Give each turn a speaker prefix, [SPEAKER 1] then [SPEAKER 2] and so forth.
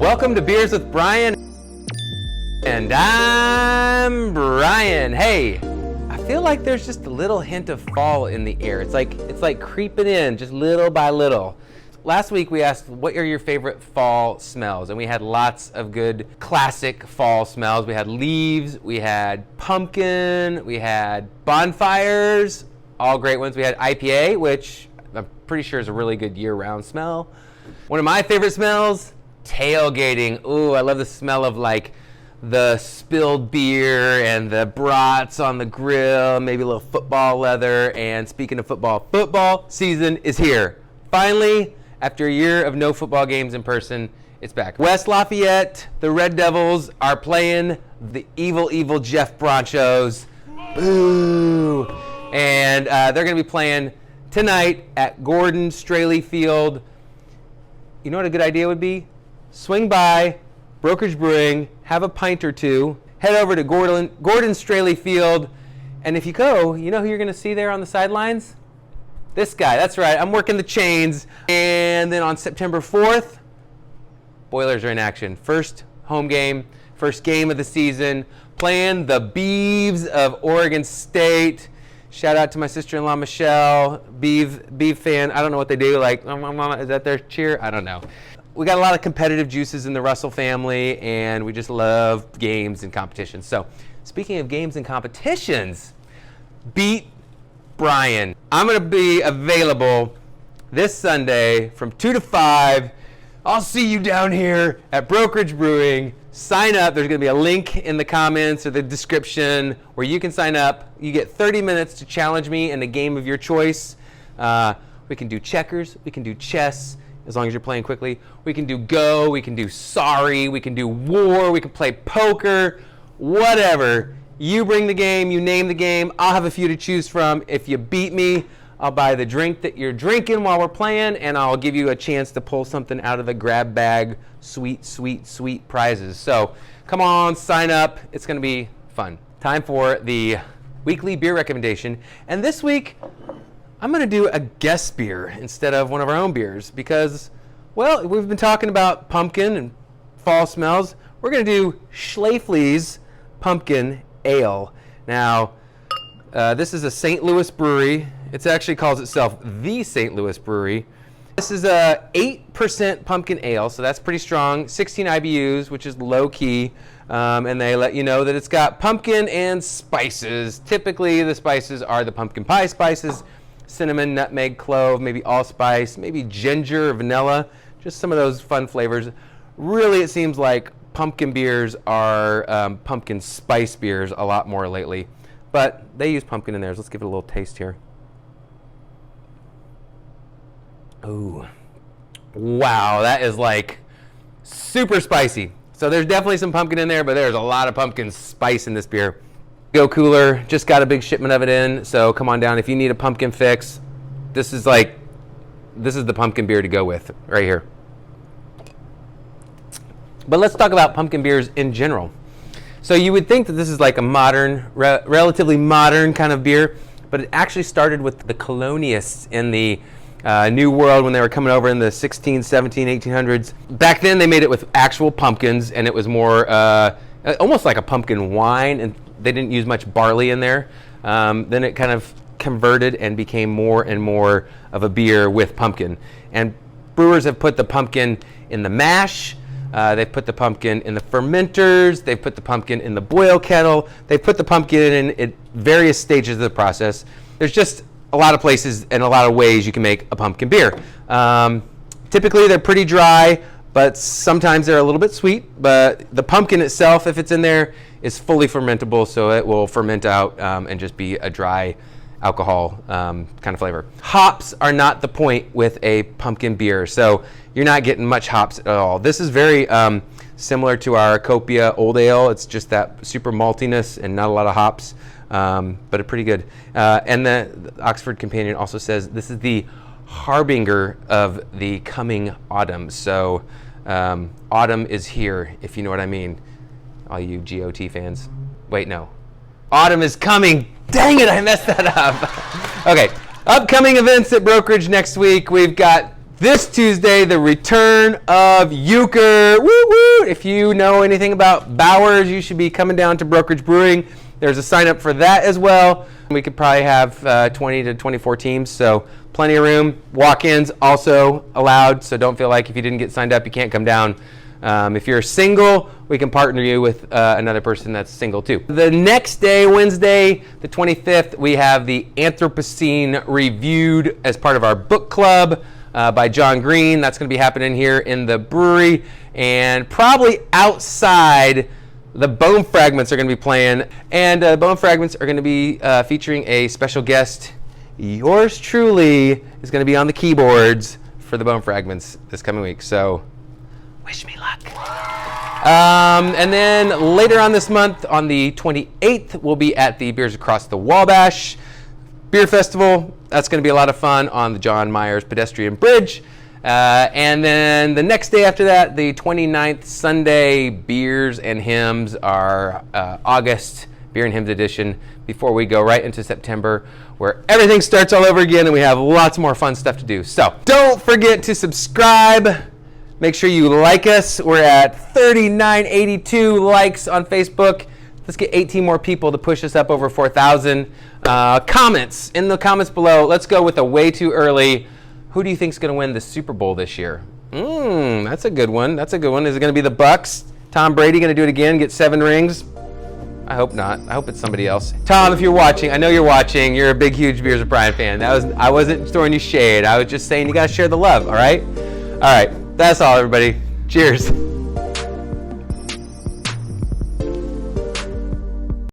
[SPEAKER 1] Welcome to Beers with Brian, and I'm Brian. Hey, I feel like there's just a little hint of fall in the air. It's like creeping in just little by little. Last week we asked, what are your favorite fall smells? And we had lots of good classic fall smells. We had leaves, we had pumpkin, we had bonfires, all great ones. We had IPA, which I'm pretty sure is a really good year-round smell. One of my favorite smells, tailgating. Ooh, I love the smell of like the spilled beer and the brats on the grill, maybe a little football leather. And speaking of football season is here. Finally, after a year of no football games in person, it's back. West Lafayette, the Red Devils are playing the evil Jeff Bronchos. Boo! And they're going to be playing tonight at Gordon Straley Field. You know what a good idea would be? Swing by Brokerage Brewing, have a pint or two, head over to Gordon Straley Field, and if you go, you know who you're going to see there on the sidelines? This guy, that's right, I'm working the chains. And then on September 4th, Boilers are in action. First home game, first game of the season, playing the Beavs of Oregon State. Shout out to my sister-in-law, Michelle, Beav fan. I don't know what they do, like, is that their cheer? I don't know. We got a lot of competitive juices in the Russell family, and we just love games and competitions. So, speaking of games and competitions, beat Brian. I'm going to be available this Sunday from 2 to 5. I'll see you down here at Brokerage Brewing. Sign up. There's going to be a link in the comments or the description where you can sign up. You get 30 minutes to challenge me in a game of your choice. We can do checkers. We can do chess, as long as you're playing quickly. We can do Go. We can do Sorry. We can do War. We can play poker. Whatever. You bring the game, you name the game, I'll have a few to choose from. If you beat me, I'll buy the drink that you're drinking while we're playing, and I'll give you a chance to pull something out of the grab bag. Sweet prizes. So come on, sign up. It's going to be fun. Time for the weekly beer recommendation. And this week, I'm going to do a guest beer instead of one of our own beers because, well, we've been talking about pumpkin and fall smells. We're going to do Schlafly's Pumpkin Ale. Now, this is a St. Louis brewery. It actually calls itself the St. Louis Brewery. This is a 8% pumpkin ale, so that's pretty strong. 16 IBUs, which is low key, and they let you know that it's got pumpkin and spices. Typically, the spices are the pumpkin pie spices, cinnamon, nutmeg, clove, maybe allspice, maybe ginger or vanilla, just some of those fun flavors. Really, it seems like pumpkin beers are pumpkin spice beers a lot more lately, but they use pumpkin in theirs. Let's give it a little taste here. Ooh, wow, that is like super spicy. So there's definitely some pumpkin in there, but there's a lot of pumpkin spice in this beer. Go Cooler, just got a big shipment of it in, so come on down if you need a pumpkin fix. This is the pumpkin beer to go with right here. But let's talk about pumpkin beers in general. So you would think that this is like a modern, relatively modern kind of beer, but it actually started with the colonialists in the New World when they were coming over in the 16, 17, 1800s. Back then they made it with actual pumpkins, and it was more almost like a pumpkin wine, and they didn't use much barley in there. Then it kind of converted and became more and more of a beer with pumpkin. And brewers have put the pumpkin in the mash. They've put the pumpkin in the fermenters. They've put the pumpkin in the boil kettle. They've put the pumpkin in various stages of the process. There's just a lot of places and a lot of ways you can make a pumpkin beer. Typically, they're pretty dry, but sometimes they're a little bit sweet. But the pumpkin itself, if it's in there, is fully fermentable, so it will ferment out and just be a dry alcohol kind of flavor. Hops are not the point with a pumpkin beer, so you're not getting much hops at all. This is very similar to our Copia Old Ale. It's just that super maltiness and not a lot of hops, but it's pretty good. And the Oxford Companion also says this is the harbinger of the coming autumn. So autumn is here, if you know what I mean, all you GOT fans. Wait, no. Autumn is coming. Dang it, I messed that up. Okay, upcoming events at Brokerage next week. We've got This Tuesday, the return of EUCHRE. Woo woo! If you know anything about Bowers, you should be coming down to Brokerage Brewing. There's a sign up for that as well. We could probably have 20 to 24 teams, so plenty of room. Walk-ins also allowed, so don't feel like if you didn't get signed up, you can't come down. If you're single, we can partner you with another person that's single too. The next day, Wednesday, the 25th, we have the Anthropocene reviewed as part of our book club by John Green. That's going to be happening here in the brewery, and probably outside. The Bone Fragments are going to be playing, and Bone Fragments are going to be featuring a special guest. Yours truly is going to be on the keyboards for the Bone Fragments this coming week, so wish me luck. And then later on this month, on the 28th, we'll be at the Beers Across the Wabash Beer Festival. That's going to be a lot of fun on the John Myers Pedestrian Bridge. And then the next day after that, the 29th, Sunday, Beers and Hymns, our August Beer and Hymns edition, before we go right into September, where everything starts all over again and we have lots more fun stuff to do. So don't forget to subscribe. Make sure you like us. We're at 3982 likes on Facebook. Let's get 18 more people to push us up over 4,000. Comments in the comments below. Let's go with a way too early. Who do you think is going to win the Super Bowl this year? That's a good one. That's a good one. Is it going to be the Bucks? Tom Brady going to do it again, get 7 rings? I hope not. I hope it's somebody else. Tom, if you're watching, I know you're watching. You're a big, huge Beers with Brian fan. I wasn't throwing you shade. I was just saying you got to share the love, all right? All right. That's all, everybody. Cheers.